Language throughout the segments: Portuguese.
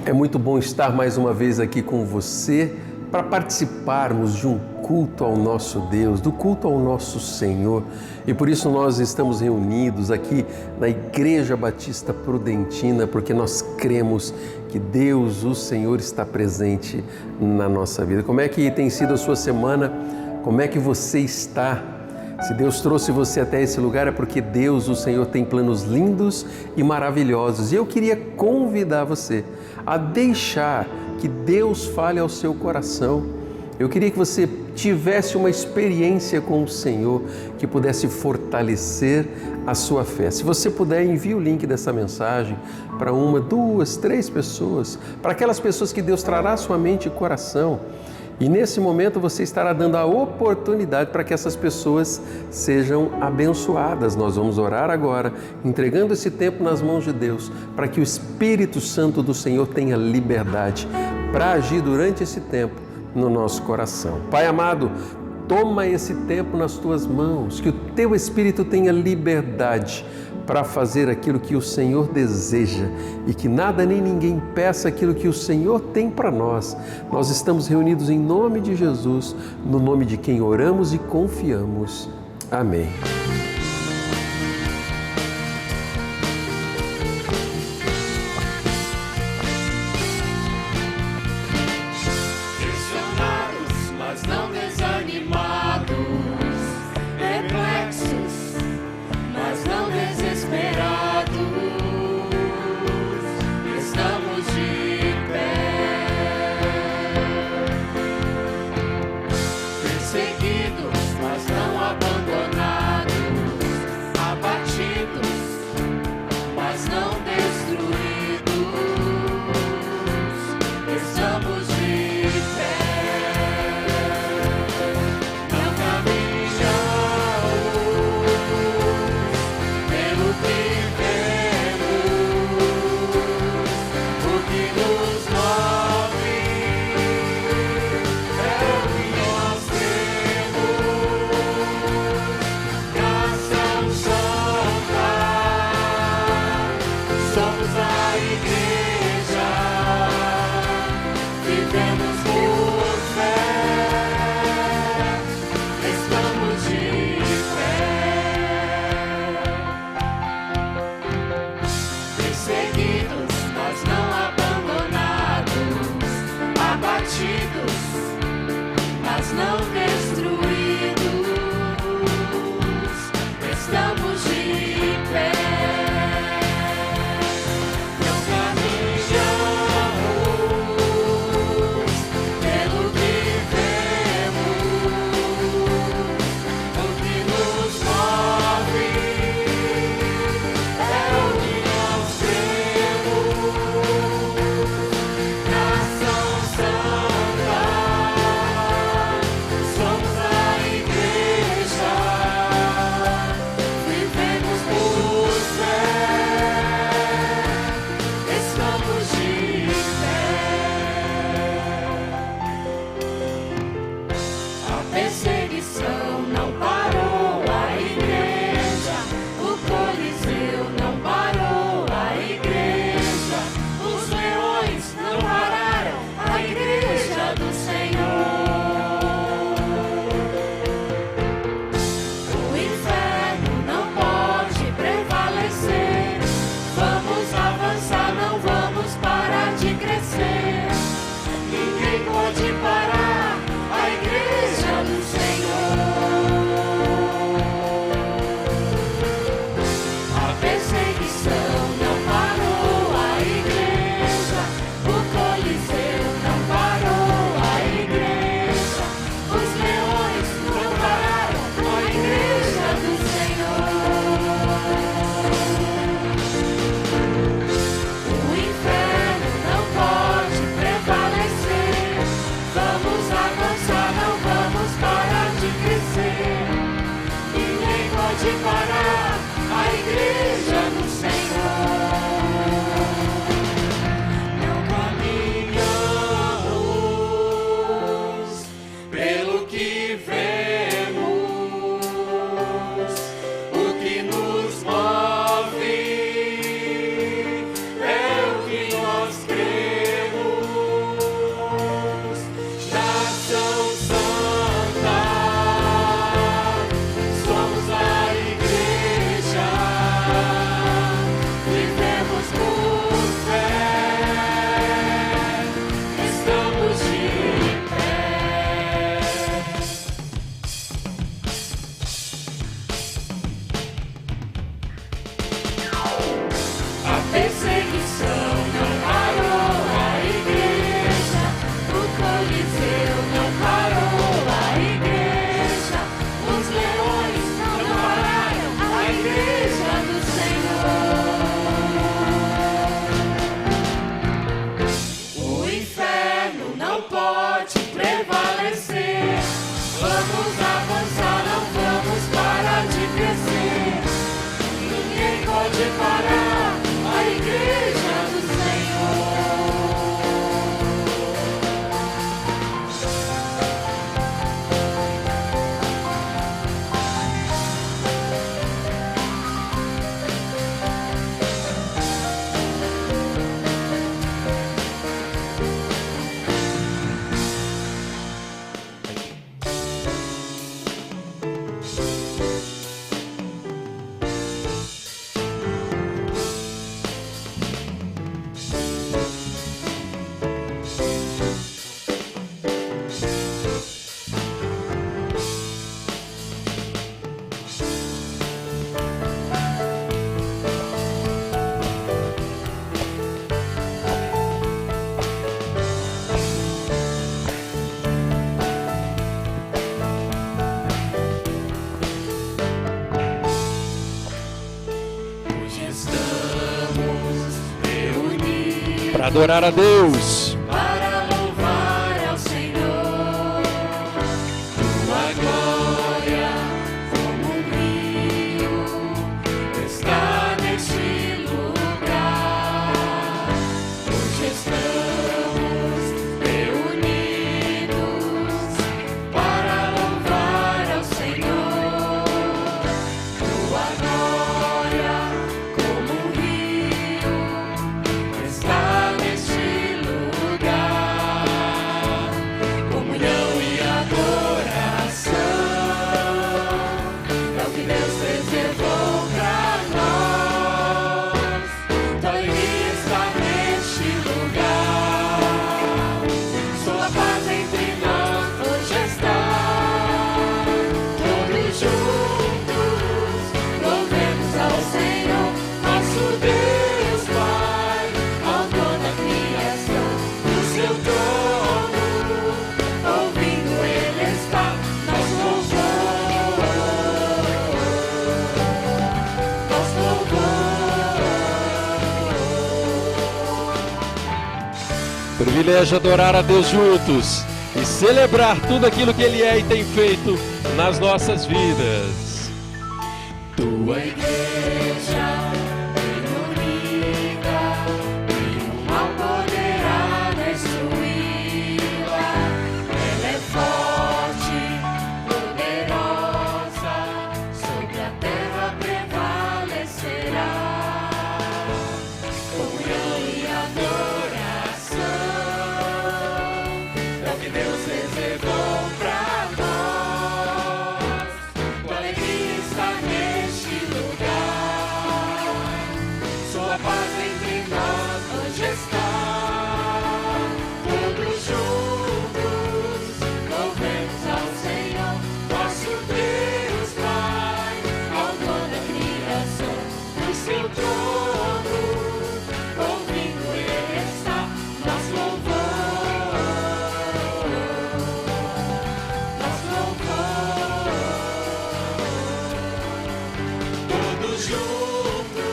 É muito bom estar mais uma vez aqui com você para participarmos de um culto ao nosso Deus, do culto ao nosso Senhor. E por isso nós estamos reunidos aqui na Igreja Batista Prudentina, porque nós cremos que Deus, o Senhor, está presente na nossa vida. Como é que tem sido a sua semana? Como é que você está? Se Deus trouxe você até esse lugar é porque Deus, o Senhor, tem planos lindos e maravilhosos. E eu queria convidar você a deixar que Deus fale ao seu coração. Eu queria que você tivesse uma experiência com o Senhor que pudesse fortalecer a sua fé. Se você puder, envie o link dessa mensagem para 1, 2, 3 pessoas, para aquelas pessoas que Deus trará à sua mente e coração. E nesse momento você estará dando a oportunidade para que essas pessoas sejam abençoadas. Nós vamos orar agora, entregando esse tempo nas mãos de Deus, para que o Espírito Santo do Senhor tenha liberdade para agir durante esse tempo no nosso coração. Pai amado, toma esse tempo nas tuas mãos, que o teu Espírito tenha liberdade para fazer aquilo que o Senhor deseja e que nada nem ninguém peça aquilo que o Senhor tem para nós. Nós estamos reunidos em nome de Jesus, no nome de quem oramos e confiamos. Amém. Seguidos, mas não abandonados. para adorar a Deus, para louvar ao Senhor. Tua glória como um rio está neste lugar. Hoje estamos reunidos para louvar ao Senhor. Tua glória como um rio está neste lugar. Comunhão e adoração é o que Deus reservou para nós. Tua alegria está neste lugar. Sua paz entre nós hoje está. Todos juntos louvemos ao Senhor, nosso Deus Pai, autor da criação, no seu trono, ouvindo Ele está, nós louvamos. privilégio adorar a Deus juntos e celebrar tudo aquilo que Ele é e tem feito nas nossas vidas. Tua igreja unida, nenhum mal poderá destruí-la. Ela é forte, poderosa, sobre a terra prevalecerá. Comunhão e adoração é o que Deus reservou para nós. Tua alegria está neste lugar. Sua paz entre nós hoje está. Todos juntos louvemos ao Senhor, nosso Deus Pai, autor da criação, no seu trono, ouvindo Ele está, nós louvamos, nós louvamos. Todos juntos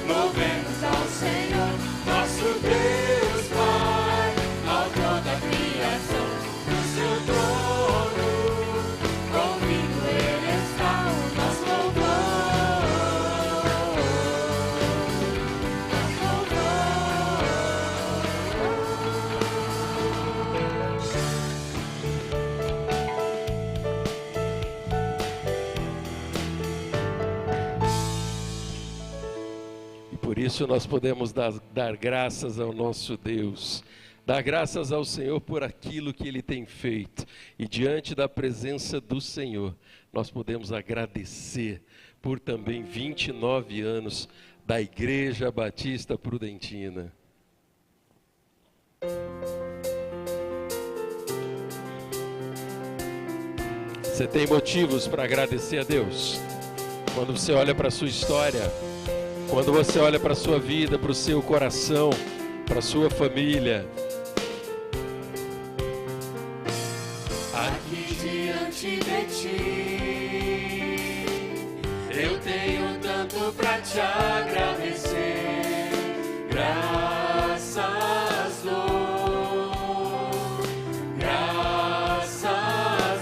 louvemos ao Senhor, nosso Deus Pai, autor da criação, no seu trono, ouvindo Ele está, nós louvamos, nós E por isso nós podemos dar graças ao nosso Deus, dar graças ao Senhor por aquilo que Ele tem feito. E diante da presença do Senhor, nós podemos agradecer por também 29 anos da Igreja Batista Prudentina. Você tem motivos para agradecer a Deus? Quando você olha para a sua história, quando você olha para a sua vida, para o seu coração, para a sua família. aqui diante de ti, eu tenho tanto pra te agradecer. Graças dou, graças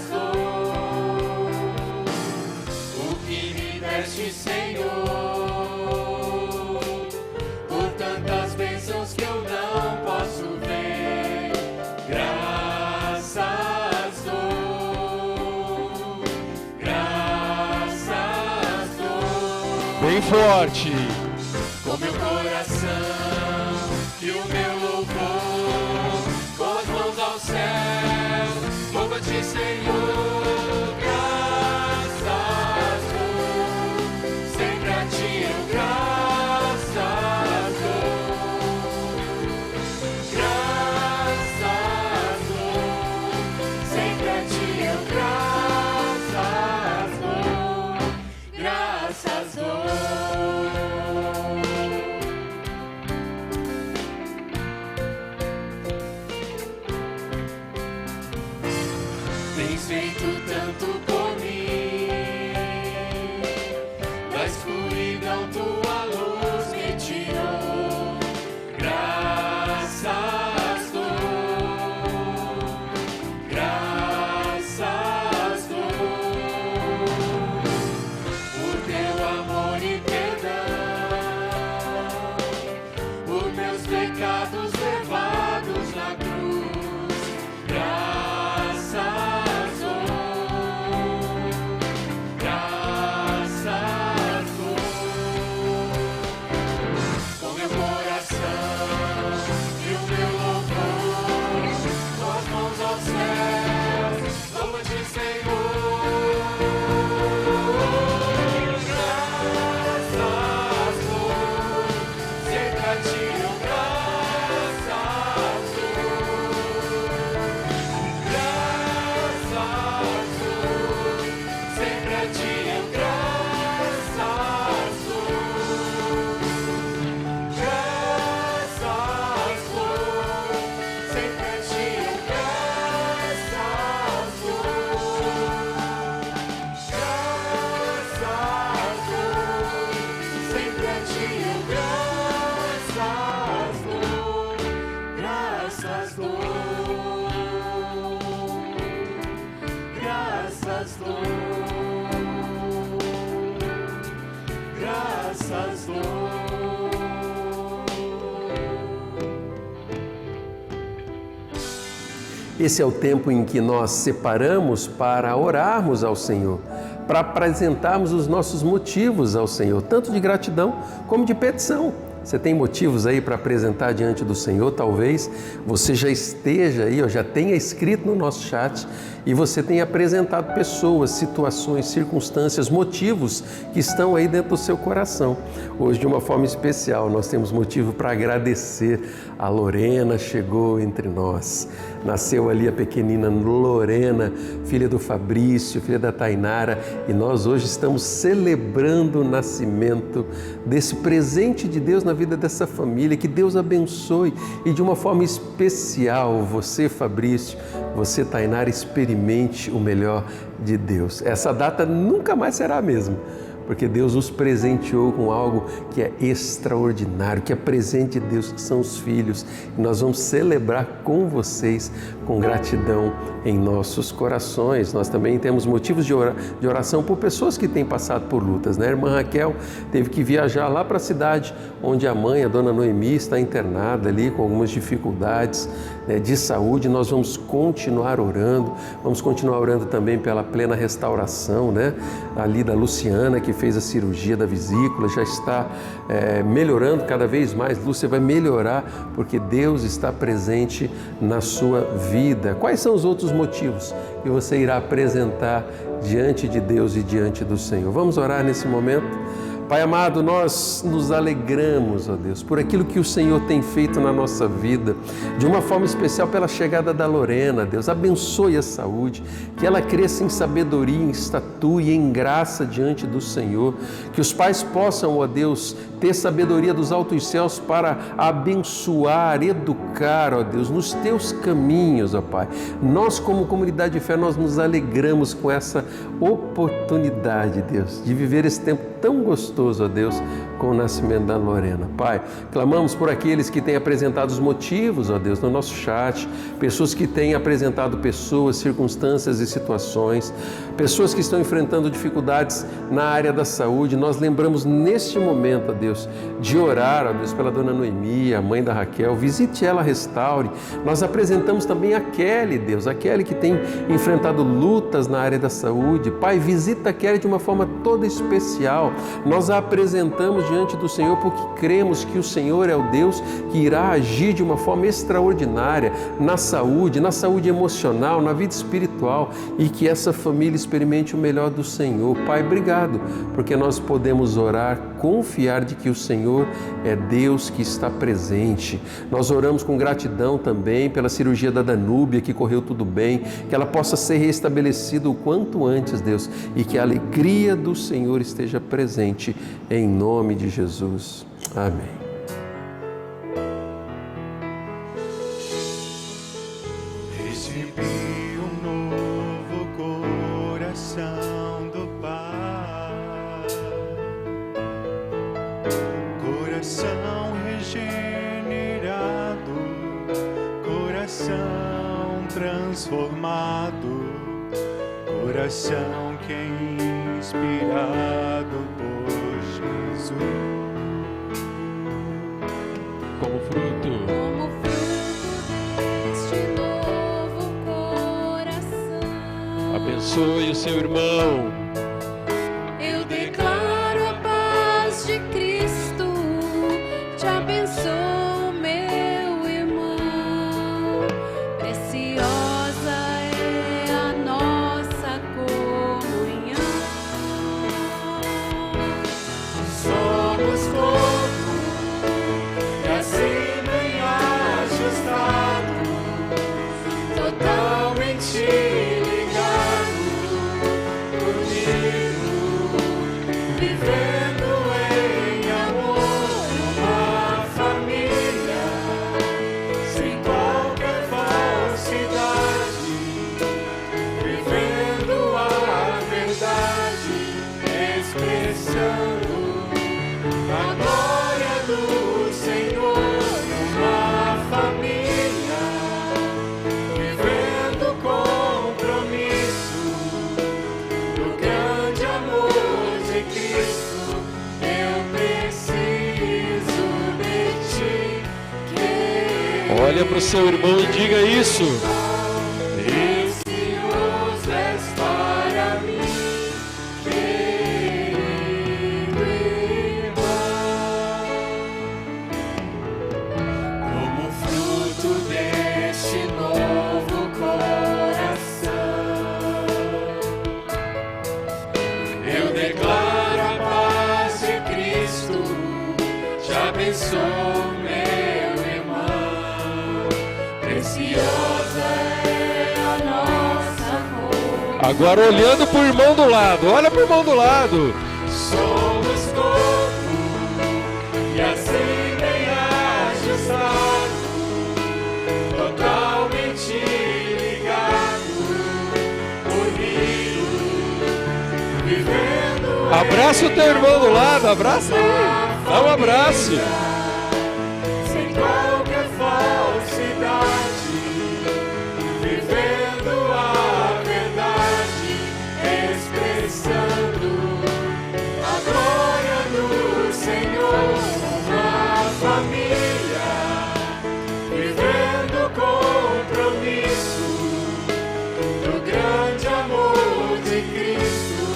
dou, o que me deste, Senhor, por tantas bênçãos que eu não posso ver. Graças dou, graças dou. Bem forte. Com meu coração e o meu louvor, com as mãos ao céu, louva-te, Senhor. Graças dou, sempre a ti eu graças dou. Graças dou, sempre a ti eu graças dou. Graças dou. Tens feito tanto por mim, da escuridão tua luz me tirou. Graças dou, graças dou, graças dou. Esse é o tempo em que nós separamos para orarmos ao Senhor, para apresentarmos os nossos motivos ao Senhor, tanto de gratidão como de petição. Você tem motivos aí para apresentar diante do Senhor? Talvez você já esteja aí, ou já tenha escrito no nosso chat e você tenha apresentado pessoas, situações, circunstâncias, motivos que estão aí dentro do seu coração. Hoje, de uma forma especial, nós temos motivo para agradecer. A Lorena chegou entre nós. Nasceu ali a pequenina Lorena, filha do Fabrício, filha da Tainara, e nós hoje estamos celebrando o nascimento desse presente de Deus na vida dessa família. Que Deus abençoe e de uma forma especial você, Fabrício, você, Tainara, experimente o melhor de Deus. Essa data nunca mais será a mesma, porque Deus nos presenteou com algo que é extraordinário, que é presente de Deus, que são os filhos. E nós vamos celebrar com vocês, com gratidão em nossos corações. Nós também temos motivos de oração por pessoas que têm passado por lutas, né? A irmã Raquel teve que viajar lá para a cidade onde a mãe, a dona Noemi, está internada ali com algumas dificuldades, né, de saúde. Nós vamos continuar orando também pela plena restauração, né, ali da Luciana, que fez a cirurgia da vesícula, já está melhorando cada vez mais. Lúcia vai melhorar porque Deus está presente na sua vida. Quais são os outros motivos que você irá apresentar diante de Deus e diante do Senhor? Vamos orar nesse momento? Pai amado, nós nos alegramos, ó Deus, por aquilo que o Senhor tem feito na nossa vida, de uma forma especial pela chegada da Lorena. Deus, abençoe a saúde, que ela cresça em sabedoria, em estatura e em graça diante do Senhor, que os pais possam, ó Deus, ter sabedoria dos altos céus para abençoar, educar, ó Deus, nos teus caminhos, ó Pai. Nós, como comunidade de fé, nós nos alegramos com essa oportunidade, Deus, de viver esse tempo tão gostoso, ó Deus, com o nascimento da Lorena. Pai, clamamos por aqueles que têm apresentado os motivos, ó Deus, no nosso chat, pessoas que têm apresentado pessoas, circunstâncias e situações, pessoas que estão enfrentando dificuldades na área da saúde. Nós lembramos neste momento, ó Deus, de orar, ó Deus, pela dona Noemi, a mãe da Raquel. Visite ela, restaure. Nós apresentamos também a Kelly, Deus, a Kelly que tem enfrentado lutas na área da saúde. Pai, visita a Kelly de uma forma toda especial. Nós a apresentamos diante do Senhor porque cremos que o Senhor é o Deus que irá agir de uma forma extraordinária na saúde emocional, na vida espiritual, e que essa família experimente o melhor do Senhor. Pai, obrigado, porque nós podemos orar, confiar de que o Senhor é Deus que está presente. Nós oramos com gratidão também pela cirurgia da Danúbia, que correu tudo bem, que ela possa ser restabelecida o quanto antes, Deus, e que a alegria do Senhor esteja presente, em nome de Jesus. Amém. Recebi um novo coração do Pai, coração regenerado, coração transformado, coração que é inspirado por Jesus. Como fruto deste novo coração, abençoe o seu irmão. eu declaro a paz de Cristo, te abençoo, meu irmão. Preciosa é a nossa comunhão. Somos corpo e assim bem ajustado, totalmente ligado, unido Olha para o seu irmão e diga isso. Precioso és para mim, querido irmão. Como fruto deste novo coração, eu declaro a paz de Cristo, te abençoo, meu irmão. Preciosa é a nossa cor. Agora olhando para o irmão do lado, olha para o irmão do lado. Somos corpo e assim bem ajustado, totalmente ligado, unido, vivendo. Abraça o teu irmão do lado, abraça ele. Dá um abraço. Sem qualquer falsidade, vivendo a verdade, expressando a glória do Senhor na família, vivendo o compromisso do grande amor de Cristo.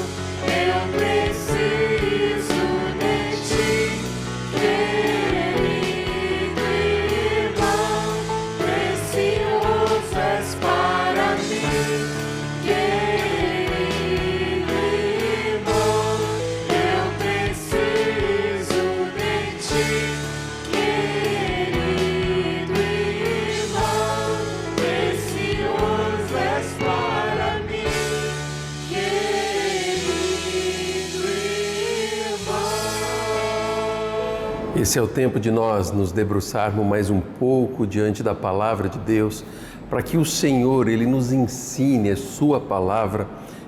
Eu preciso de ti, querido irmão. Precioso és para mim, querido irmão. Eu preciso de ti, querido irmão. Precioso és para mim, querido irmão. Esse é o tempo de nós nos debruçarmos mais um pouco diante da palavra de Deus, para que o Senhor, Ele nos ensine a sua palavra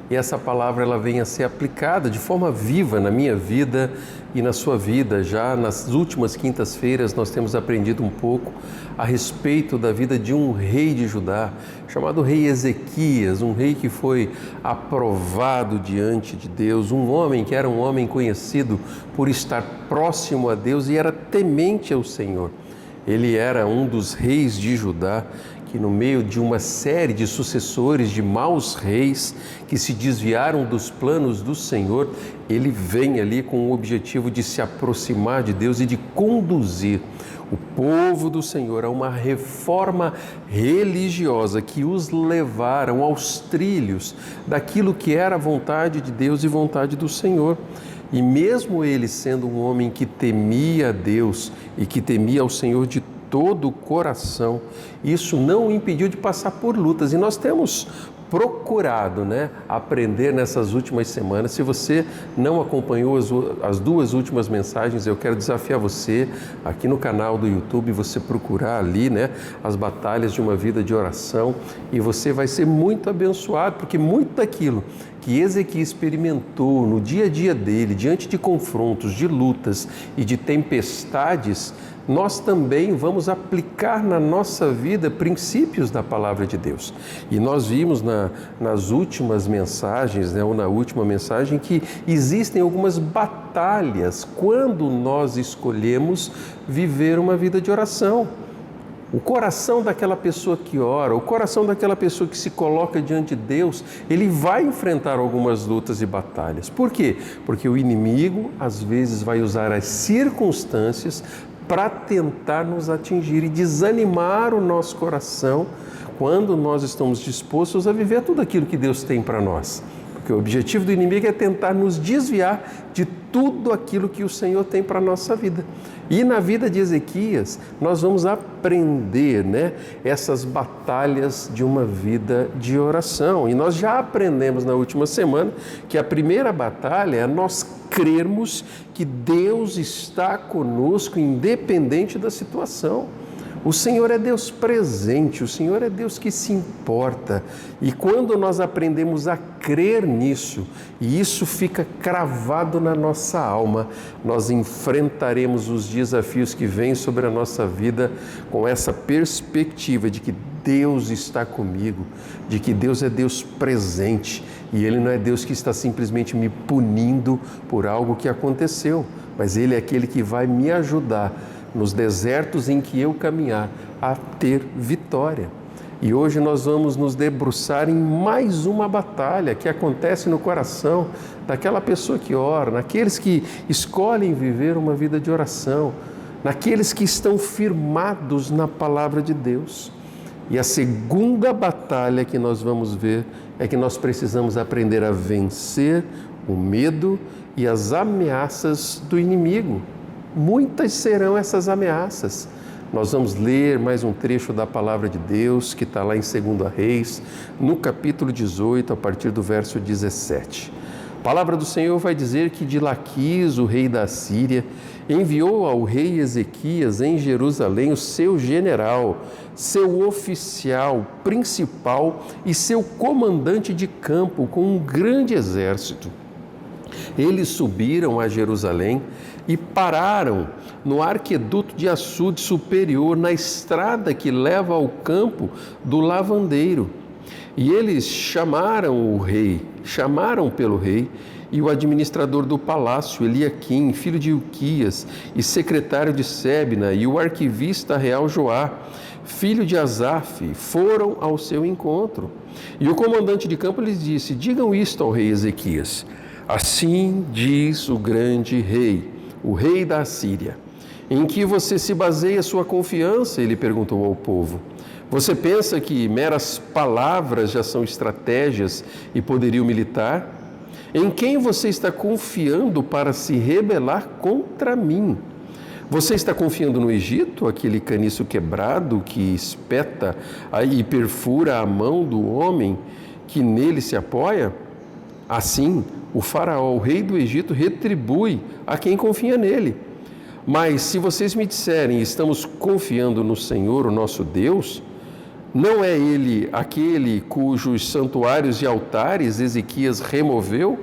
e essa palavra ela venha a ser aplicada de forma viva na minha vida e na sua vida. Já nas últimas quintas-feiras nós temos aprendido um pouco a respeito da vida de um rei de Judá, chamado rei Ezequias, um rei que foi aprovado diante de Deus, um homem que era um homem conhecido por estar próximo a Deus e era temente ao Senhor. Ele era um dos reis de Judá que, no meio de uma série de sucessores de maus reis que se desviaram dos planos do Senhor, ele vem ali com o objetivo de se aproximar de Deus e de conduzir o povo do Senhor a uma reforma religiosa que os levaram aos trilhos daquilo que era a vontade de Deus e vontade do Senhor. E mesmo ele sendo um homem que temia a Deus e que temia ao Senhor de todo o coração, isso não o impediu de passar por lutas. E nós temos procurado, aprender nessas últimas semanas. Se você não acompanhou as duas últimas mensagens, eu quero desafiar você, aqui no canal do YouTube, você procurar ali, as batalhas de uma vida de oração, e você vai ser muito abençoado, porque muito daquilo que Ezequias experimentou no dia a dia dele, diante de confrontos, de lutas e de tempestades, nós também vamos aplicar na nossa vida princípios da palavra de Deus. E nós vimos nas últimas mensagens, ou na última mensagem, que existem algumas batalhas quando nós escolhemos viver uma vida de oração. O coração daquela pessoa que ora, o coração daquela pessoa que se coloca diante de Deus, ele vai enfrentar algumas lutas e batalhas. Por quê? Porque o inimigo, às vezes, vai usar as circunstâncias para tentar nos atingir e desanimar o nosso coração quando nós estamos dispostos a viver tudo aquilo que Deus tem para nós. Porque o objetivo do inimigo é tentar nos desviar de tudo aquilo que o Senhor tem para a nossa vida. E na vida de Ezequias, nós vamos aprender, essas batalhas de uma vida de oração. E nós já aprendemos na última semana que a primeira batalha é nós crermos que Deus está conosco, independente da situação. O Senhor é Deus presente, o Senhor é Deus que se importa. E quando nós aprendemos a crer nisso, e isso fica cravado na nossa alma, nós enfrentaremos os desafios que vêm sobre a nossa vida com essa perspectiva de que Deus está comigo, de que Deus é Deus presente e Ele não é Deus que está simplesmente me punindo por algo que aconteceu, mas Ele é aquele que vai me ajudar nos desertos em que eu caminhar, a ter vitória. E hoje nós vamos nos debruçar em mais uma batalha que acontece no coração daquela pessoa que ora, naqueles que escolhem viver uma vida de oração, naqueles que estão firmados na palavra de Deus. E a segunda batalha que nós vamos ver é que nós precisamos aprender a vencer o medo e as ameaças do inimigo. Muitas serão essas ameaças. Nós vamos ler mais um trecho da palavra de Deus que está lá em 2 Reis, no capítulo 18, a partir do verso 17. A palavra do Senhor vai dizer que de Laquis, o rei da Síria, enviou ao rei Ezequias em Jerusalém o seu general, seu oficial principal e seu comandante de campo com um grande exército. Eles subiram a Jerusalém e pararam no arqueduto de açude superior, na estrada que leva ao campo do lavandeiro. E eles chamaram pelo rei e o administrador do palácio, Eliaquim, filho de Ilquias, e secretário de Sebna, e o arquivista real Joá, filho de Asaf, foram ao seu encontro. E o comandante de campo lhes disse: digam isto ao rei Ezequias. Assim diz o grande rei, o rei da Assíria. Em que você se baseia sua confiança? Ele perguntou ao povo. Você pensa que meras palavras já são estratégias e poderio militar? Em quem você está confiando para se rebelar contra mim? Você está confiando no Egito, aquele caniço quebrado que espeta e perfura a mão do homem que nele se apoia? Assim, o faraó, o rei do Egito, retribui a quem confia nele. Mas se vocês me disserem, estamos confiando no Senhor, o nosso Deus, não é Ele aquele cujos santuários e altares Ezequias removeu,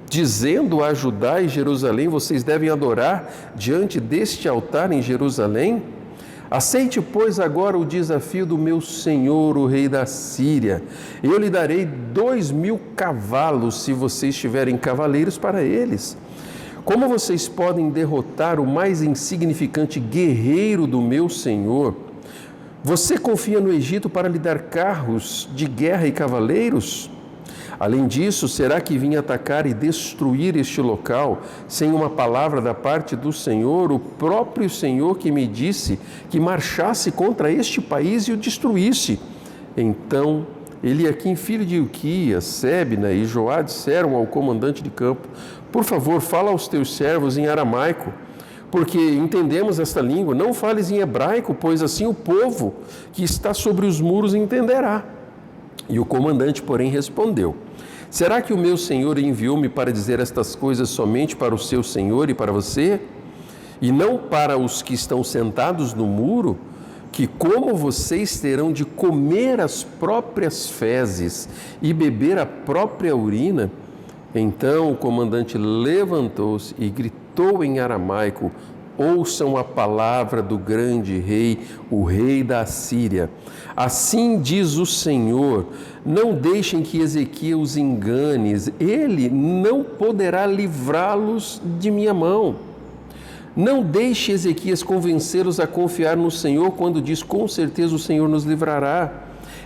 dizendo a Judá e Jerusalém, vocês devem adorar diante deste altar em Jerusalém? Aceite, pois, agora o desafio do meu senhor, o rei da Síria. Eu lhe darei 2.000 cavalos, se vocês tiverem cavaleiros para eles. Como vocês podem derrotar o mais insignificante guerreiro do meu senhor? Você confia no Egito para lhe dar carros de guerra e cavaleiros? Além disso, será que vim atacar e destruir este local sem uma palavra da parte do Senhor, o próprio Senhor que me disse que marchasse contra este país e o destruísse? Então, Eliaquim, filho de Ilquias, Sebna e Joá disseram ao comandante de campo: por favor, fala aos teus servos em aramaico, porque entendemos esta língua. Não fales em hebraico, pois assim o povo que está sobre os muros entenderá. E o comandante, porém, respondeu: será que o meu senhor enviou-me para dizer estas coisas somente para o seu senhor e para você? E não para os que estão sentados no muro? Que como vocês terão de comer as próprias fezes e beber a própria urina? Então o comandante levantou-se e gritou em aramaico: ouçam a palavra do grande rei, o rei da Assíria. Assim diz o Senhor: não deixem que Ezequias os engane, ele não poderá livrá-los de minha mão. Não deixe Ezequias convencê-los a confiar no Senhor quando diz: com certeza o Senhor nos livrará.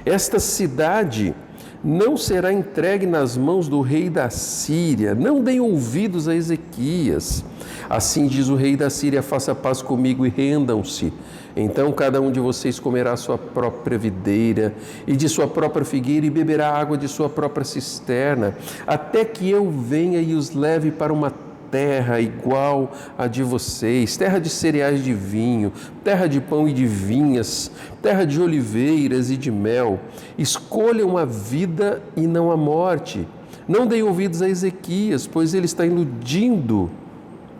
Esta cidade não será entregue nas mãos do rei da Síria. Não deem ouvidos a Ezequias. Assim diz o rei da Síria: faça paz comigo e rendam-se. Então cada um de vocês comerá sua própria videira e de sua própria figueira e beberá água de sua própria cisterna, até que eu venha e os leve para uma terra igual à de vocês, terra de cereais de vinho, terra de pão e de vinhas, terra de oliveiras e de mel. Escolham a vida e não a morte. Não deem ouvidos a Ezequias, pois ele está iludindo,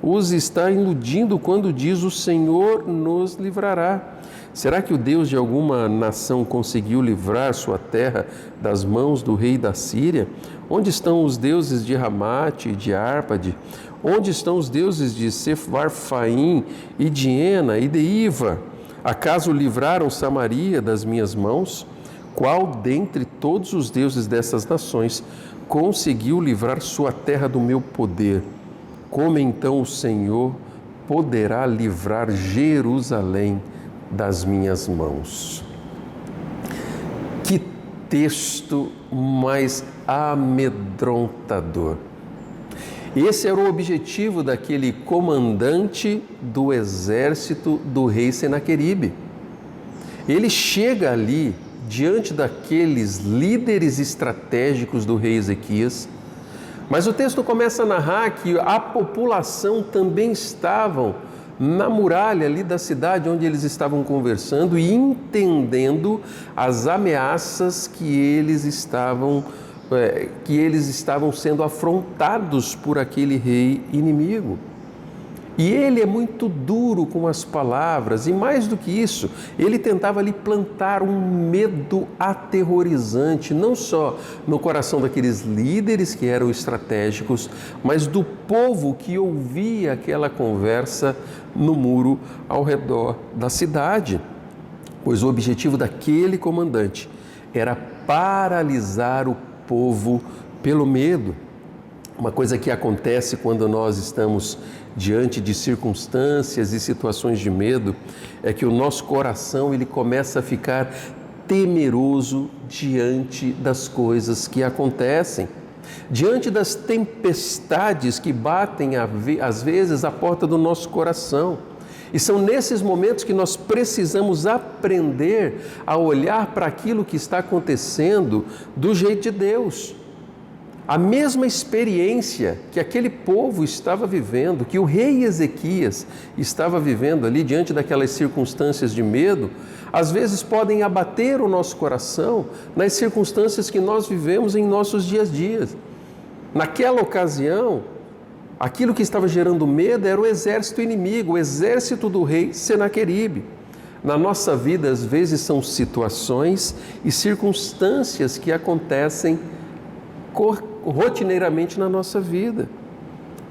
os está iludindo quando diz: o Senhor nos livrará. Será que o Deus de alguma nação conseguiu livrar sua terra das mãos do rei da Síria? Onde estão os deuses de Ramate e de Árpade? Onde estão os deuses de Sefarfaim e de Ena e de Iva? Acaso livraram Samaria das minhas mãos? Qual dentre todos os deuses dessas nações conseguiu livrar sua terra do meu poder? Como então o Senhor poderá livrar Jerusalém das minhas mãos. Que texto mais amedrontador. Esse era o objetivo daquele comandante do exército do rei Senaqueribe. Ele chega ali diante daqueles líderes estratégicos do rei Ezequias, mas o texto começa a narrar que a população também estavam na muralha ali da cidade onde eles estavam conversando e entendendo as ameaças que eles estavam sendo afrontados por aquele rei inimigo. E ele é muito duro com as palavras, e mais do que isso, ele tentava ali plantar um medo aterrorizante, não só no coração daqueles líderes que eram estratégicos, mas do povo que ouvia aquela conversa no muro ao redor da cidade. Pois o objetivo daquele comandante era paralisar o povo pelo medo. Uma coisa que acontece quando nós estamos diante de circunstâncias e situações de medo é que o nosso coração ele começa a ficar temeroso diante das coisas que acontecem, diante das tempestades que batem às vezes à porta do nosso coração. E são nesses momentos que nós precisamos aprender a olhar para aquilo que está acontecendo do jeito de Deus. A mesma experiência que aquele povo estava vivendo, que o rei Ezequias estava vivendo ali diante daquelas circunstâncias de medo, às vezes podem abater o nosso coração nas circunstâncias que nós vivemos em nossos dias a dias. Naquela ocasião, aquilo que estava gerando medo era o exército inimigo, o exército do rei Senaqueribe. Na nossa vida, às vezes, são situações e circunstâncias que acontecem rotineiramente na nossa vida.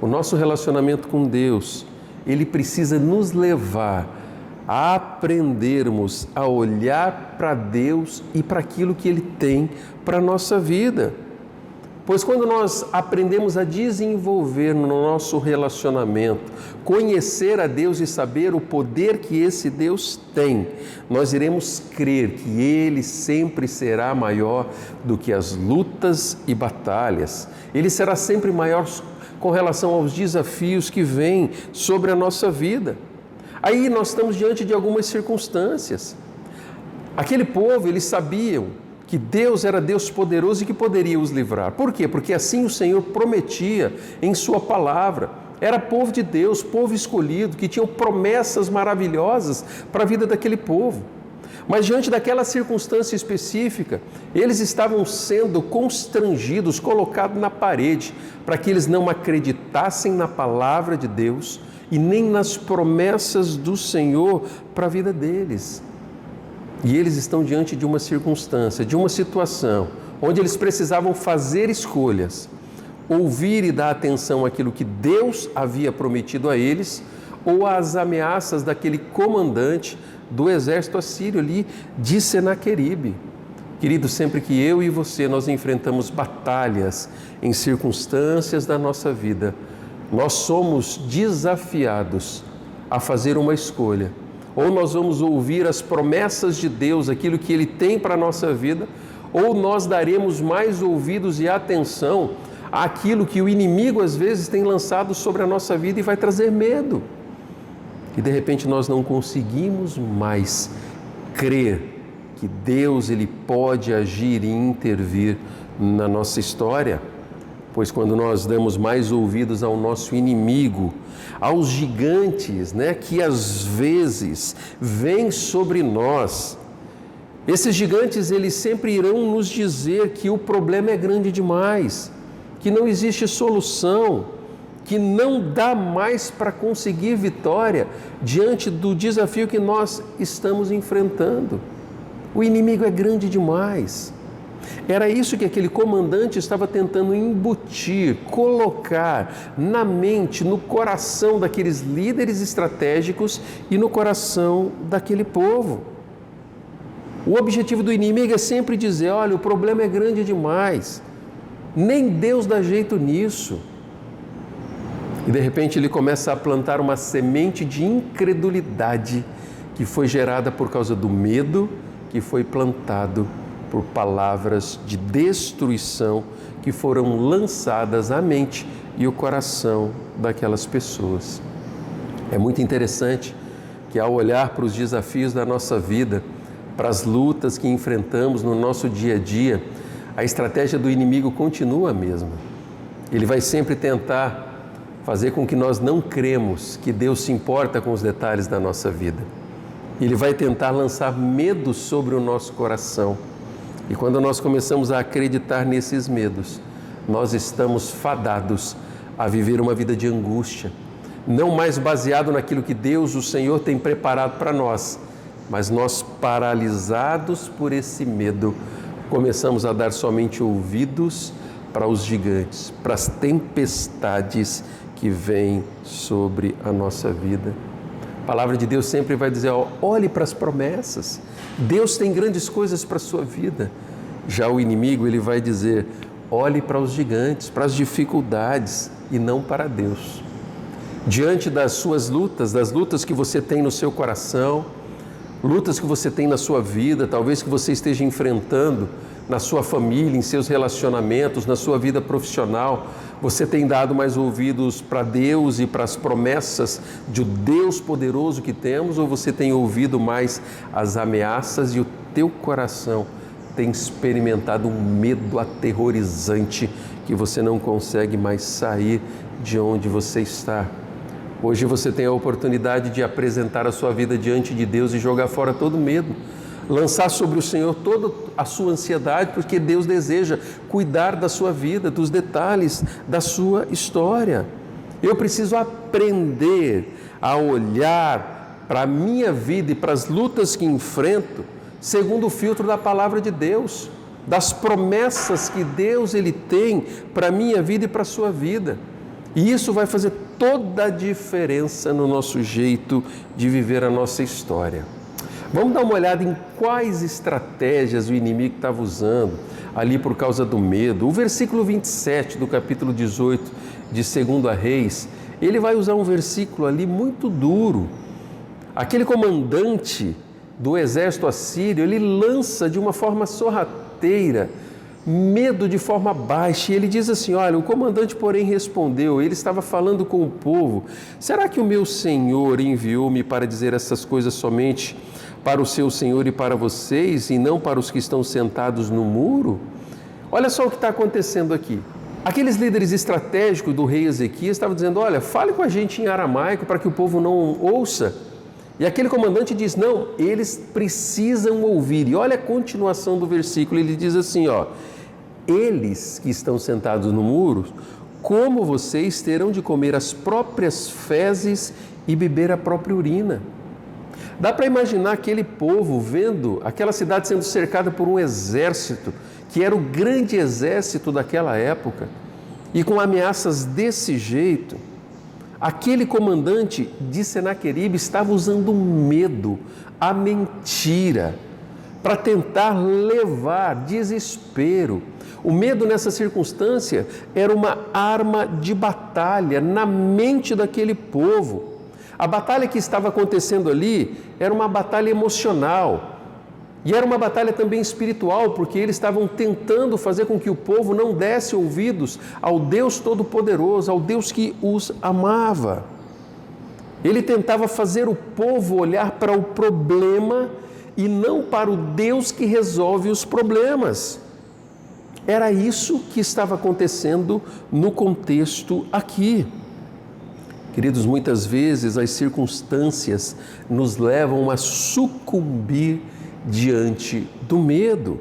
O nosso relacionamento com Deus, ele precisa nos levar a aprendermos a olhar para Deus e para aquilo que Ele tem para a nossa vida. Pois quando nós aprendemos a desenvolver no nosso relacionamento, conhecer a Deus e saber o poder que esse Deus tem, nós iremos crer que Ele sempre será maior do que as lutas e batalhas. Ele será sempre maior com relação aos desafios que vêm sobre a nossa vida. Aí nós estamos diante de algumas circunstâncias. Aquele povo, eles sabiam que Deus era Deus poderoso e que poderia os livrar. Por quê? Porque assim o Senhor prometia em sua palavra. Era povo de Deus, povo escolhido, que tinham promessas maravilhosas para a vida daquele povo. Mas diante daquela circunstância específica, eles estavam sendo constrangidos, colocados na parede, para que eles não acreditassem na palavra de Deus e nem nas promessas do Senhor para a vida deles. E eles estão diante de uma circunstância, de uma situação, onde eles precisavam fazer escolhas, ouvir e dar atenção àquilo que Deus havia prometido a eles, ou às ameaças daquele comandante do exército assírio ali de Senaqueribe. Querido, sempre que eu e você nós enfrentamos batalhas em circunstâncias da nossa vida, nós somos desafiados a fazer uma escolha. Ou nós vamos ouvir as promessas de Deus, aquilo que Ele tem para a nossa vida, ou nós daremos mais ouvidos e atenção àquilo que o inimigo às vezes tem lançado sobre a nossa vida e vai trazer medo. E de repente nós não conseguimos mais crer que Deus ele pode agir e intervir na nossa história. Pois quando nós damos mais ouvidos ao nosso inimigo, aos gigantes, que às vezes vêm sobre nós, esses gigantes eles sempre irão nos dizer que o problema é grande demais, que não existe solução, que não dá mais para conseguir vitória diante do desafio que nós estamos enfrentando. O inimigo é grande demais. Era isso que aquele comandante estava tentando embutir, colocar na mente, no coração daqueles líderes estratégicos e no coração daquele povo. O objetivo do inimigo é sempre dizer, olha, o problema é grande demais, nem Deus dá jeito nisso. E de repente ele começa a plantar uma semente de incredulidade que foi gerada por causa do medo que foi plantado por palavras de destruição que foram lançadas à mente e o coração daquelas pessoas. É muito interessante que, ao olhar para os desafios da nossa vida, para as lutas que enfrentamos no nosso dia a dia, a estratégia do inimigo continua a mesma. Ele vai sempre tentar fazer com que nós não cremos que Deus se importa com os detalhes da nossa vida. Ele vai tentar lançar medo sobre o nosso coração. E quando nós começamos a acreditar nesses medos, nós estamos fadados a viver uma vida de angústia, não mais baseado naquilo que Deus, o Senhor, tem preparado para nós, mas nós, paralisados por esse medo, começamos a dar somente ouvidos para os gigantes, para as tempestades que vêm sobre a nossa vida. A palavra de Deus sempre vai dizer, olhe para as promessas, Deus tem grandes coisas para a sua vida. Já o inimigo, ele vai dizer, olhe para os gigantes, para as dificuldades e não para Deus. Diante das suas lutas, das lutas que você tem no seu coração, lutas que você tem na sua vida, talvez que você esteja enfrentando na sua família, em seus relacionamentos, na sua vida profissional, você tem dado mais ouvidos para Deus e para as promessas de um Deus poderoso que temos, ou você tem ouvido mais as ameaças e o teu coração tem experimentado um medo aterrorizante que você não consegue mais sair de onde você está? Hoje você tem a oportunidade de apresentar a sua vida diante de Deus e jogar fora todo medo. Lançar sobre o Senhor toda a sua ansiedade, porque Deus deseja cuidar da sua vida, dos detalhes da sua história. Eu preciso aprender a olhar para a minha vida e para as lutas que enfrento segundo o filtro da palavra de Deus, das promessas que Deus ele tem para a minha vida e para a sua vida. E isso vai fazer toda a diferença no nosso jeito de viver a nossa história. Vamos dar uma olhada em quais estratégias o inimigo estava usando ali por causa do medo. O versículo 27 do capítulo 18 de 2 Reis, ele vai usar um versículo ali muito duro. Aquele comandante do exército assírio, ele lança de uma forma sorrateira medo de forma baixa, e ele diz assim, olha, o comandante porém respondeu, ele estava falando com o povo, será que o meu Senhor enviou-me para dizer essas coisas somente para o seu Senhor e para vocês, e não para os que estão sentados no muro? Olha só o que está acontecendo aqui. Aqueles líderes estratégicos do rei Ezequias estavam dizendo, olha, fale com a gente em aramaico para que o povo não ouça. E aquele comandante diz, não, eles precisam ouvir. E olha a continuação do versículo, ele diz assim, eles que estão sentados no muro, como vocês terão de comer as próprias fezes e beber a própria urina. Dá para imaginar aquele povo vendo aquela cidade sendo cercada por um exército, que era o grande exército daquela época, e com ameaças desse jeito. Aquele comandante de Senaqueribe estava usando o medo, a mentira, para tentar levar desespero. O medo nessa circunstância era uma arma de batalha na mente daquele povo. A batalha que estava acontecendo ali era uma batalha emocional. E era uma batalha também espiritual, porque eles estavam tentando fazer com que o povo não desse ouvidos ao Deus Todo-Poderoso, ao Deus que os amava. Ele tentava fazer o povo olhar para o problema e não para o Deus que resolve os problemas. Era isso que estava acontecendo no contexto aqui. Queridos, muitas vezes as circunstâncias nos levam a sucumbir diante do medo.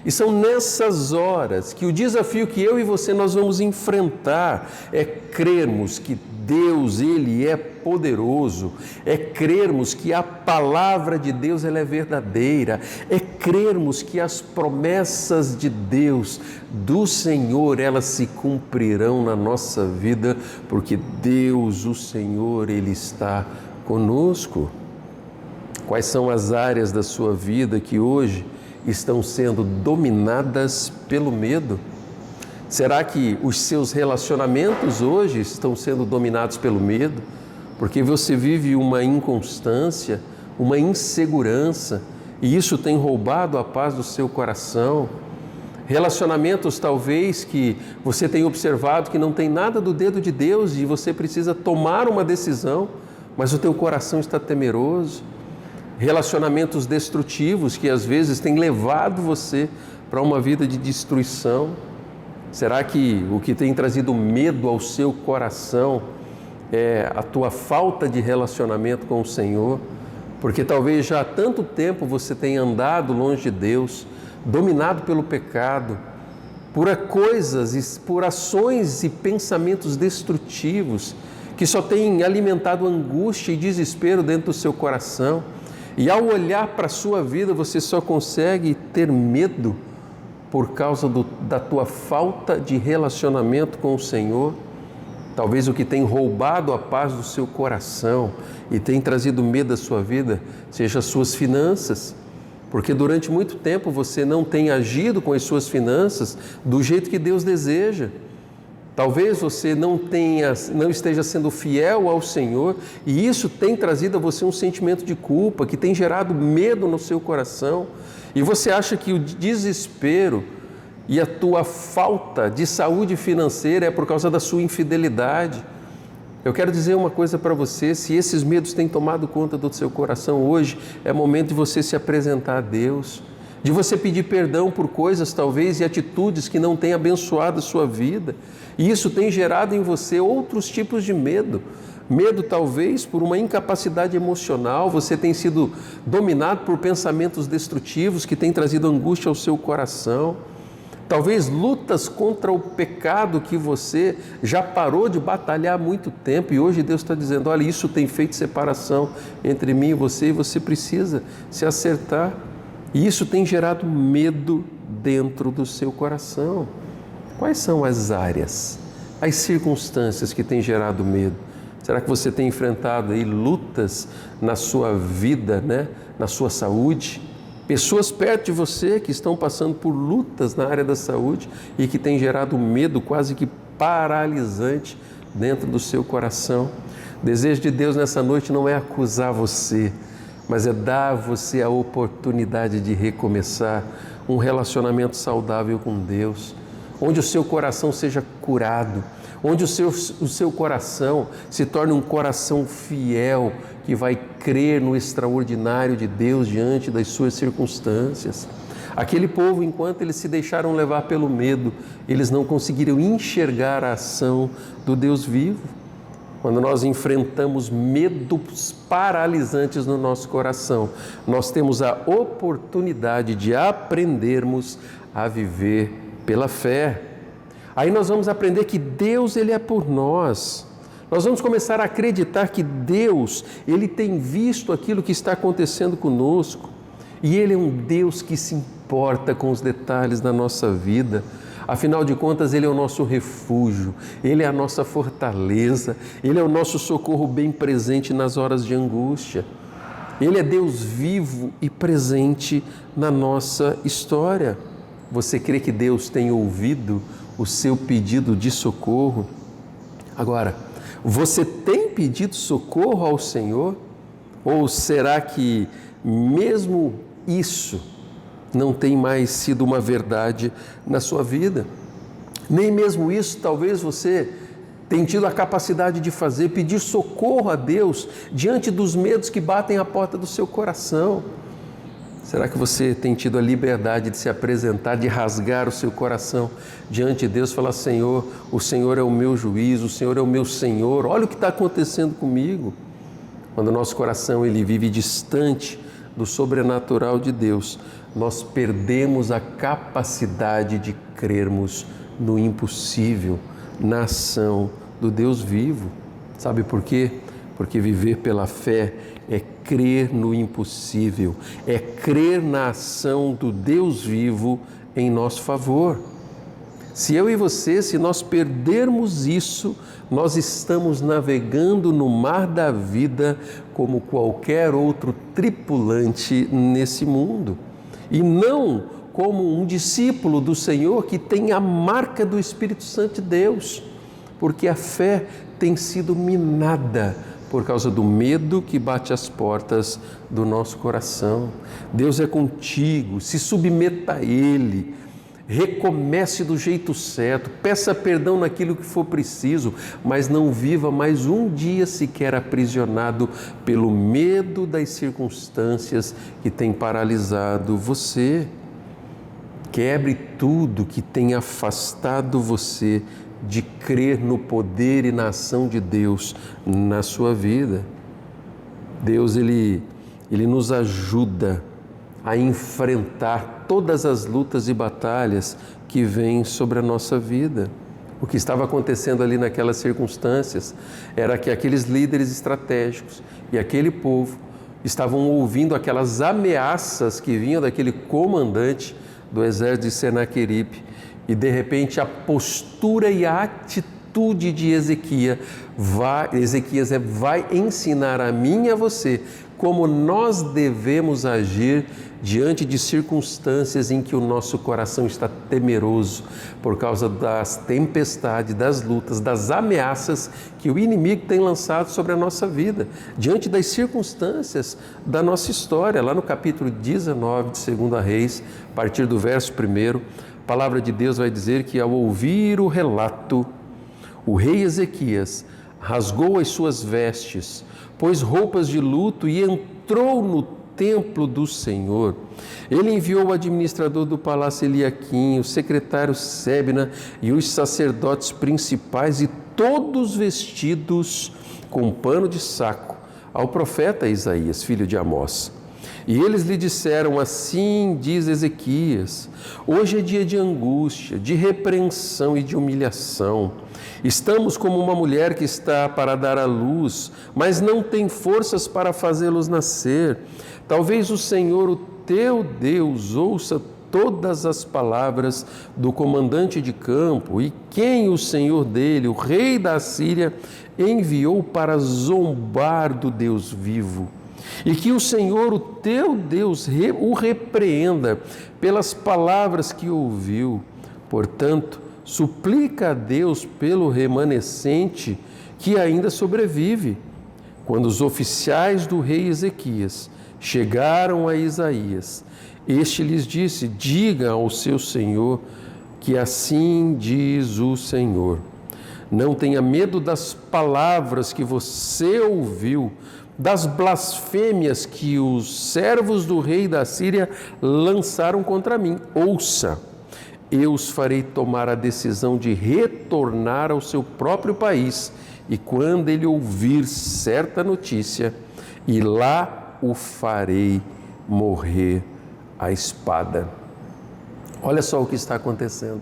E são nessas horas que o desafio que eu e você nós vamos enfrentar é crermos que Deus, Ele é poderoso, é crermos que a palavra de Deus ela é verdadeira, é crermos que as promessas de Deus, do Senhor, elas se cumprirão na nossa vida, porque Deus, o Senhor, Ele está conosco. Quais são as áreas da sua vida que hoje estão sendo dominadas pelo medo? Será que os seus relacionamentos hoje estão sendo dominados pelo medo? Porque você vive uma inconstância, uma insegurança, e isso tem roubado a paz do seu coração. Relacionamentos talvez que você tenha observado que não tem nada do dedo de Deus e você precisa tomar uma decisão, mas o teu coração está temeroso. Relacionamentos destrutivos que às vezes têm levado você para uma vida de destruição. Será que o que tem trazido medo ao seu coração é a tua falta de relacionamento com o Senhor? Porque talvez já há tanto tempo você tenha andado longe de Deus, dominado pelo pecado, por coisas, por ações e pensamentos destrutivos que só têm alimentado angústia e desespero dentro do seu coração. E ao olhar para a sua vida, você só consegue ter medo por causa da tua falta de relacionamento com o Senhor. Talvez o que tem roubado a paz do seu coração e tem trazido medo à sua vida seja as suas finanças, porque durante muito tempo você não tem agido com as suas finanças do jeito que Deus deseja. Talvez você não esteja sendo fiel ao Senhor e isso tem trazido a você um sentimento de culpa, que tem gerado medo no seu coração, e você acha que o desespero e a tua falta de saúde financeira é por causa da sua infidelidade. Eu quero dizer uma coisa para você: se esses medos têm tomado conta do seu coração hoje, é momento de você se apresentar a Deus, de você pedir perdão por coisas talvez e atitudes que não têm abençoado a sua vida, e isso tem gerado em você outros tipos de medo. Medo talvez por uma incapacidade emocional, você tem sido dominado por pensamentos destrutivos que têm trazido angústia ao seu coração. Talvez lutas contra o pecado que você já parou de batalhar há muito tempo e hoje Deus está dizendo: olha, isso tem feito separação entre mim e você precisa se acertar. E isso tem gerado medo dentro do seu coração. Quais são as áreas, as circunstâncias que têm gerado medo? Será que você tem enfrentado aí lutas na sua vida, na sua saúde? Pessoas perto de você que estão passando por lutas na área da saúde e que têm gerado medo quase que paralisante dentro do seu coração. O desejo de Deus nessa noite não é acusar você, mas é dar a você a oportunidade de recomeçar um relacionamento saudável com Deus, onde o seu coração seja curado, onde o seu coração se torne um coração fiel, que vai crer no extraordinário de Deus diante das suas circunstâncias. Aquele povo, enquanto eles se deixaram levar pelo medo, eles não conseguiram enxergar a ação do Deus vivo. Quando nós enfrentamos medos paralisantes no nosso coração, nós temos a oportunidade de aprendermos a viver pela fé. Aí nós vamos aprender que Deus, Ele é por nós. Nós vamos começar a acreditar que Deus, Ele tem visto aquilo que está acontecendo conosco. E Ele é um Deus que se importa com os detalhes da nossa vida. Afinal de contas, Ele é o nosso refúgio, Ele é a nossa fortaleza, Ele é o nosso socorro bem presente nas horas de angústia. Ele é Deus vivo e presente na nossa história. Você crê que Deus tem ouvido o seu pedido de socorro? Agora, você tem pedido socorro ao Senhor? Ou será que mesmo isso não tem mais sido uma verdade na sua vida? Nem mesmo isso talvez você tenha tido a capacidade de fazer, pedir socorro a Deus diante dos medos que batem à porta do seu coração. Será que você tem tido a liberdade de se apresentar, de rasgar o seu coração diante de Deus, falar: Senhor, o Senhor é o meu juiz, o Senhor é o meu Senhor, olha o que está acontecendo comigo? Quando o nosso coração ele vive distante do sobrenatural de Deus, nós perdemos a capacidade de crermos no impossível, na ação do Deus vivo. Sabe por quê? Porque viver pela fé é crer no impossível, é crer na ação do Deus vivo em nosso favor. Se eu e você, se nós perdermos isso, nós estamos navegando no mar da vida como qualquer outro tripulante nesse mundo, e não como um discípulo do Senhor que tem a marca do Espírito Santo de Deus, porque a fé tem sido minada por causa do medo que bate às portas do nosso coração. Deus é contigo, se submeta a Ele, recomece do jeito certo, peça perdão naquilo que for preciso, mas não viva mais um dia sequer aprisionado pelo medo das circunstâncias que tem paralisado você. Quebre tudo que tem afastado você de crer no poder e na ação de Deus na sua vida. Deus, Ele nos ajuda a enfrentar todas as lutas e batalhas que vêm sobre a nossa vida. O que estava acontecendo ali naquelas circunstâncias era que aqueles líderes estratégicos e aquele povo estavam ouvindo aquelas ameaças que vinham daquele comandante do exército de Senaqueribe, e de repente a postura e a atitude de Ezequias vai ensinar a mim e a você como nós devemos agir diante de circunstâncias em que o nosso coração está temeroso por causa das tempestades, das lutas, das ameaças que o inimigo tem lançado sobre a nossa vida, diante das circunstâncias da nossa história. Lá no capítulo 19 de 2 Reis, a partir do verso 1, a palavra de Deus vai dizer que ao ouvir o relato, o rei Ezequias rasgou as suas vestes, pôs roupas de luto e entrou no templo do Senhor. Ele enviou o administrador do palácio Eliaquim, o secretário Sebna e os sacerdotes principais, e todos vestidos com pano de saco, ao profeta Isaías, filho de Amós. E eles lhe disseram: assim diz Ezequias, hoje é dia de angústia, de repreensão e de humilhação. Estamos como uma mulher que está para dar à luz, mas não tem forças para fazê-los nascer. Talvez o Senhor, o teu Deus, ouça todas as palavras do comandante de campo, e quem o Senhor dele, o rei da Assíria, enviou para zombar do Deus vivo. E que o Senhor, o teu Deus, o repreenda pelas palavras que ouviu. Portanto, suplica a Deus pelo remanescente que ainda sobrevive. Quando os oficiais do rei Ezequias chegaram a Isaías, este lhes disse: diga ao seu senhor que assim diz o Senhor. Não tenha medo das palavras que você ouviu, das blasfêmias que os servos do rei da Síria lançaram contra mim. Ouça, eu os farei tomar a decisão de retornar ao seu próprio país, e quando ele ouvir certa notícia, e lá o farei morrer à espada. Olha só o que está acontecendo.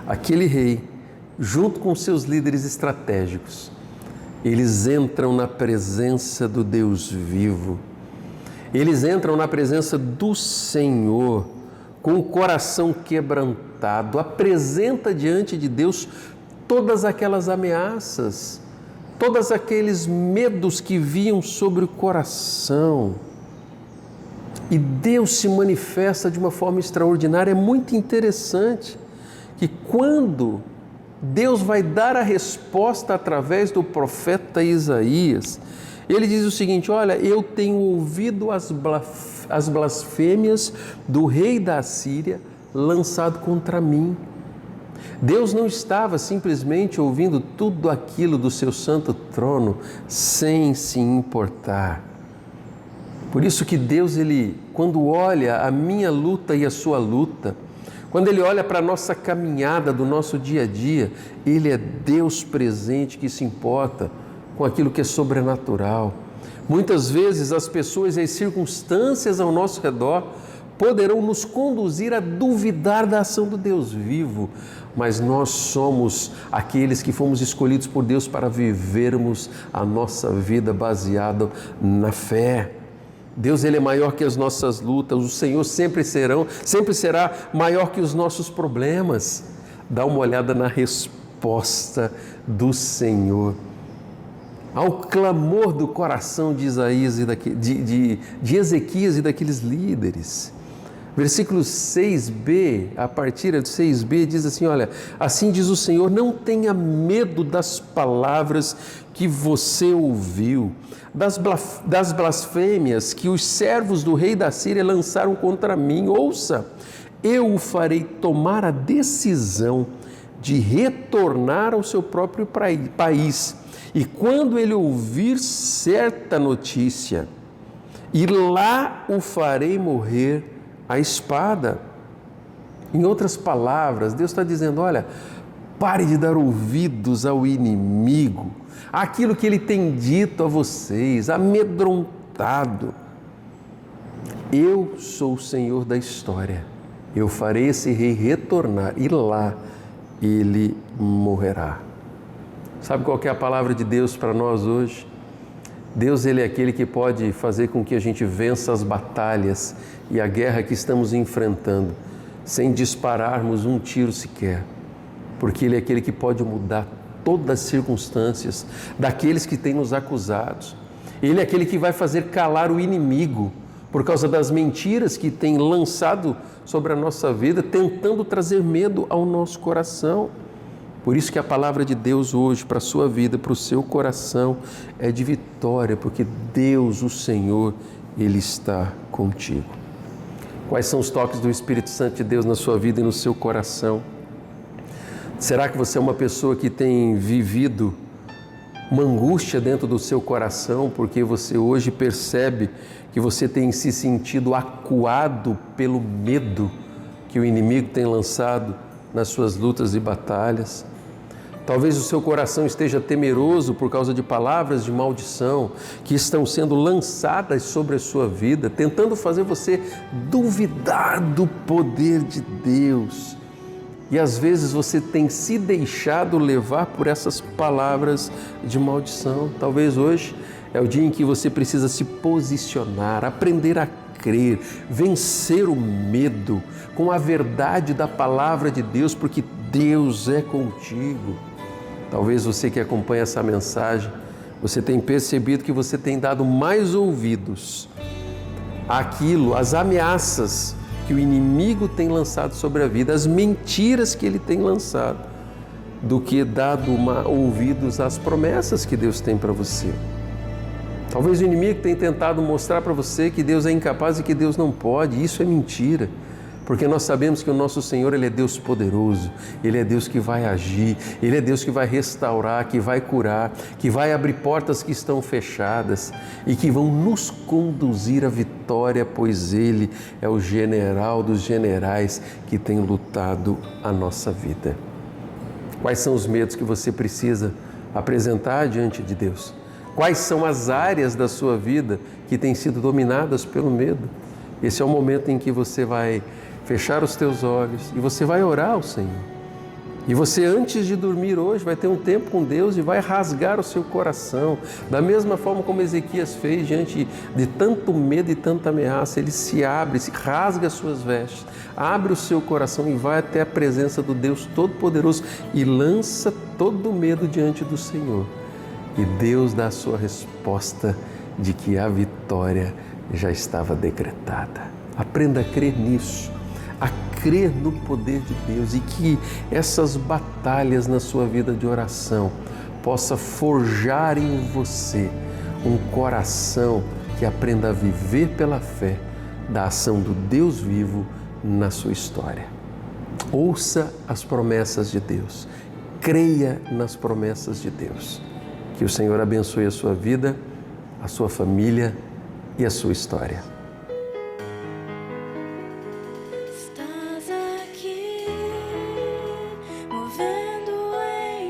Aquele rei, junto com seus líderes estratégicos, eles entram na presença do Deus vivo. Eles entram na presença do Senhor, com o coração quebrantado, apresenta diante de Deus todas aquelas ameaças, todos aqueles medos que vinham sobre o coração. E Deus se manifesta de uma forma extraordinária. É muito interessante que quando Deus vai dar a resposta através do profeta Isaías, ele diz o seguinte: olha, eu tenho ouvido as blasfêmias do rei da Assíria lançado contra mim. Deus não estava simplesmente ouvindo tudo aquilo do seu santo trono sem se importar. Por isso que Deus, quando olha a minha luta e a sua luta, quando Ele olha para a nossa caminhada do nosso dia a dia, Ele é Deus presente que se importa com aquilo que é sobrenatural. Muitas vezes as pessoas e as circunstâncias ao nosso redor poderão nos conduzir a duvidar da ação do Deus vivo, mas nós somos aqueles que fomos escolhidos por Deus para vivermos a nossa vida baseada na fé. Deus, Ele é maior que as nossas lutas, o Senhor sempre será maior que os nossos problemas. Dá uma olhada na resposta do Senhor ao clamor do coração de Isaías de Ezequias e daqueles líderes. Versículo 6b, a partir de 6b, diz assim, olha, assim diz o Senhor, não tenha medo das palavras que você ouviu, das blasfêmias que os servos do rei da Síria lançaram contra mim. Ouça, eu o farei tomar a decisão de retornar ao seu próprio país. E quando ele ouvir certa notícia, e lá o farei morrer a espada. Em outras palavras, Deus está dizendo, olha, pare de dar ouvidos ao inimigo, aquilo que ele tem dito a vocês, amedrontado. Eu sou o Senhor da história, eu farei esse rei retornar e lá ele morrerá. Sabe qual que é a palavra de Deus para nós hoje? Deus, ele é aquele que pode fazer com que a gente vença as batalhas e a guerra que estamos enfrentando, sem dispararmos um tiro sequer, porque ele é aquele que pode mudar todas as circunstâncias daqueles que têm nos acusados. Ele é aquele que vai fazer calar o inimigo por causa das mentiras que tem lançado sobre a nossa vida, tentando trazer medo ao nosso coração. Por isso que a palavra de Deus hoje para a sua vida, para o seu coração, é de vitória, porque Deus, o Senhor, Ele está contigo. Quais são os toques do Espírito Santo de Deus na sua vida e no seu coração? Será que você é uma pessoa que tem vivido uma angústia dentro do seu coração, porque você hoje percebe que você tem se sentido acuado pelo medo que o inimigo tem lançado nas suas lutas e batalhas? Talvez o seu coração esteja temeroso por causa de palavras de maldição que estão sendo lançadas sobre a sua vida, tentando fazer você duvidar do poder de Deus. E às vezes você tem se deixado levar por essas palavras de maldição. Talvez hoje é o dia em que você precisa se posicionar, aprender a crer, vencer o medo com a verdade da palavra de Deus, porque Deus é contigo. Talvez você que acompanha essa mensagem, você tenha percebido que você tem dado mais ouvidos àquilo, às ameaças que o inimigo tem lançado sobre a vida, as mentiras que ele tem lançado, do que dado ouvidos às promessas que Deus tem para você. Talvez o inimigo tenha tentado mostrar para você que Deus é incapaz e que Deus não pode. Isso é mentira, porque nós sabemos que o nosso Senhor, Ele é Deus poderoso, Ele é Deus que vai agir, Ele é Deus que vai restaurar, que vai curar, que vai abrir portas que estão fechadas e que vão nos conduzir à vitória, pois Ele é o general dos generais que tem lutado a nossa vida. Quais são os medos que você precisa apresentar diante de Deus? Quais são as áreas da sua vida que têm sido dominadas pelo medo? Esse é o momento em que você vai fechar os teus olhos e você vai orar ao Senhor. E você, antes de dormir hoje, vai ter um tempo com Deus e vai rasgar o seu coração. Da mesma forma como Ezequias fez diante de tanto medo e tanta ameaça, ele se abre, se rasga as suas vestes, abre o seu coração e vai até a presença do Deus Todo-Poderoso e lança todo o medo diante do Senhor. E Deus dá a sua resposta de que a vitória já estava decretada. Aprenda a crer nisso, a crer no poder de Deus e que essas batalhas na sua vida de oração possa forjar em você um coração que aprenda a viver pela fé da ação do Deus vivo na sua história. Ouça as promessas de Deus, creia nas promessas de Deus. Que o Senhor abençoe a sua vida, a sua família e a sua história. Estás aqui, movendo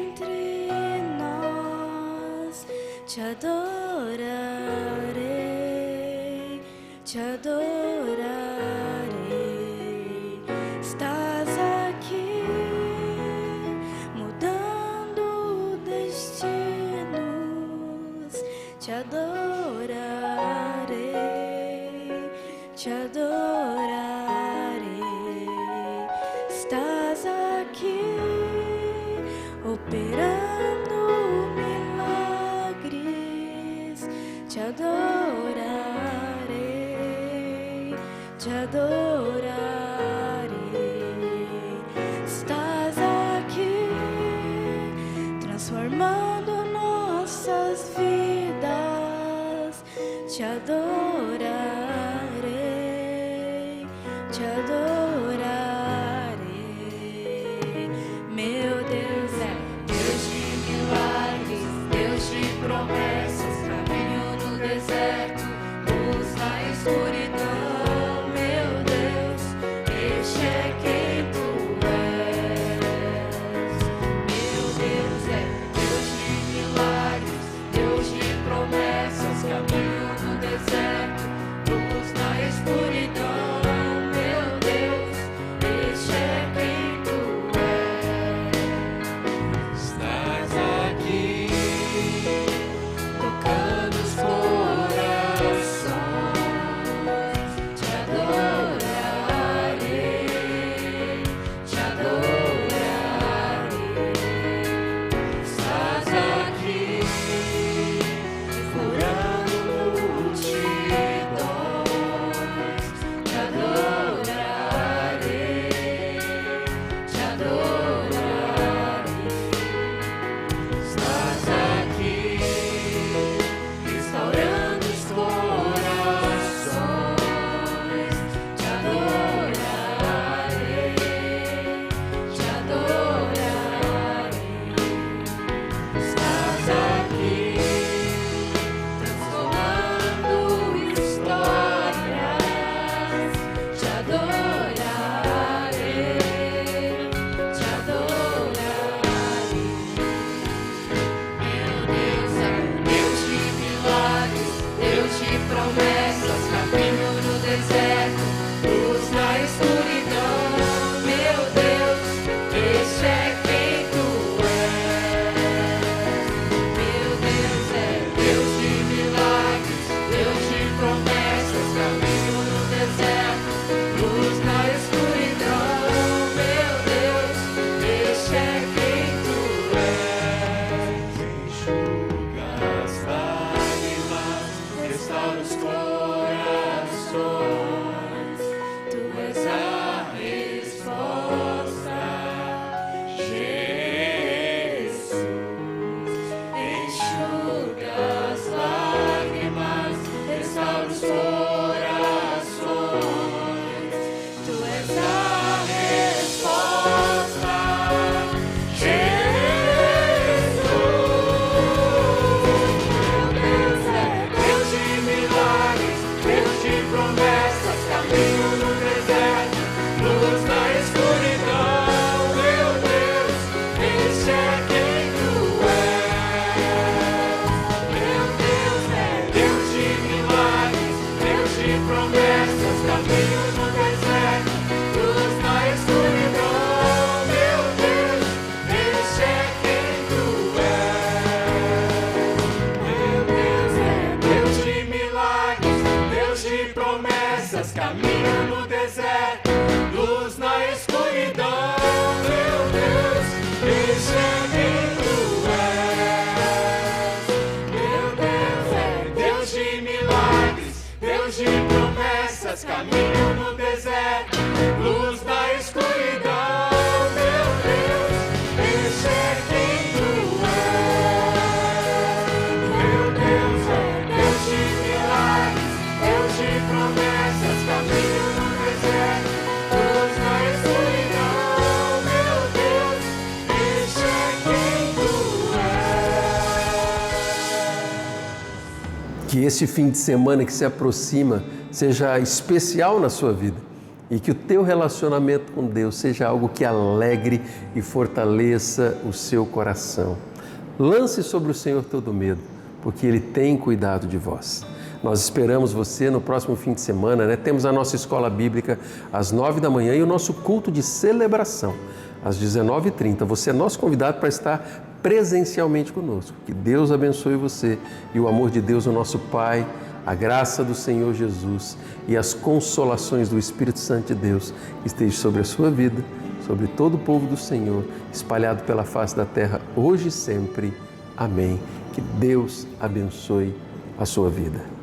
entre nós. Te adorarei, te adorarei. Estás aqui, mudando destinos. Te adorarei, te adorarei. Estás aqui, operando milagres. Te adorarei, te adorarei. quem tu és. Meu Deus é Deus de milagres, Deus de promessas, caminho no deserto, luz na escuridão. Meu Deus, este é quem tu és. Estás aqui, tocando os corações. Te adorarei, te adorarei. Estás aqui, curando multidões. Te adorarei, te adorarei. Estás aqui, restaurando os corações. Te adorarei, te adorarei. Estás aqui, transformando histórias. Te adorarei, te adorarei. Meu Deus é Deus de milagres, Deus de promessas, caminho no deserto, luz na escuridão. Meu Deus, este é quem tu és. Meu Deus é Deus de milagres, Deus de promessas, caminho no deserto, luz na escuridão. Meu Deus, este é quem tu és. Enxuga as lágrimas, restaura os corações. Tu és a resposta, Jesus. Enxuga as lágrimas, restaura os corações. Tu és a resposta, Jesus. Meu Deus é Deus de milagres, Deus de promessas, caminho no deserto, luz na escuridão. Meu Deus, este é quem tu és. Meu Deus é Deus de milagres, Deus de promessas, caminho no deserto, luz na escuridão. Meu Deus, este é quem tu és. Meu Deus é Deus de milagres, Deus de promessas, caminho no deserto, luz na escuridão. Meu Deus, este é quem tu és. Meu Deus é Deus de milagres, Deus de promessas, caminho no deserto, luz na escuridão. Meu Deus, este é quem tu és. Meu Deus é Deus de milagres, Deus de promessas, caminho no deserto, luz na escuridão. Meu Deus, este é quem tu és. Que esse fim de semana que se aproxima seja especial na sua vida e que o teu relacionamento com Deus seja algo que alegre e fortaleça o seu coração. Lance sobre o Senhor todo medo, porque Ele tem cuidado de vós. Nós esperamos você no próximo fim de semana, né? Temos a nossa escola bíblica às 9 da manhã e o nosso culto de celebração às 19h30. Você é nosso convidado para estar presencialmente conosco. Que Deus abençoe você e o amor de Deus, o nosso Pai, a graça do Senhor Jesus e as consolações do Espírito Santo de Deus estejam sobre a sua vida, sobre todo o povo do Senhor, espalhado pela face da terra, hoje e sempre. Amém. Que Deus abençoe a sua vida.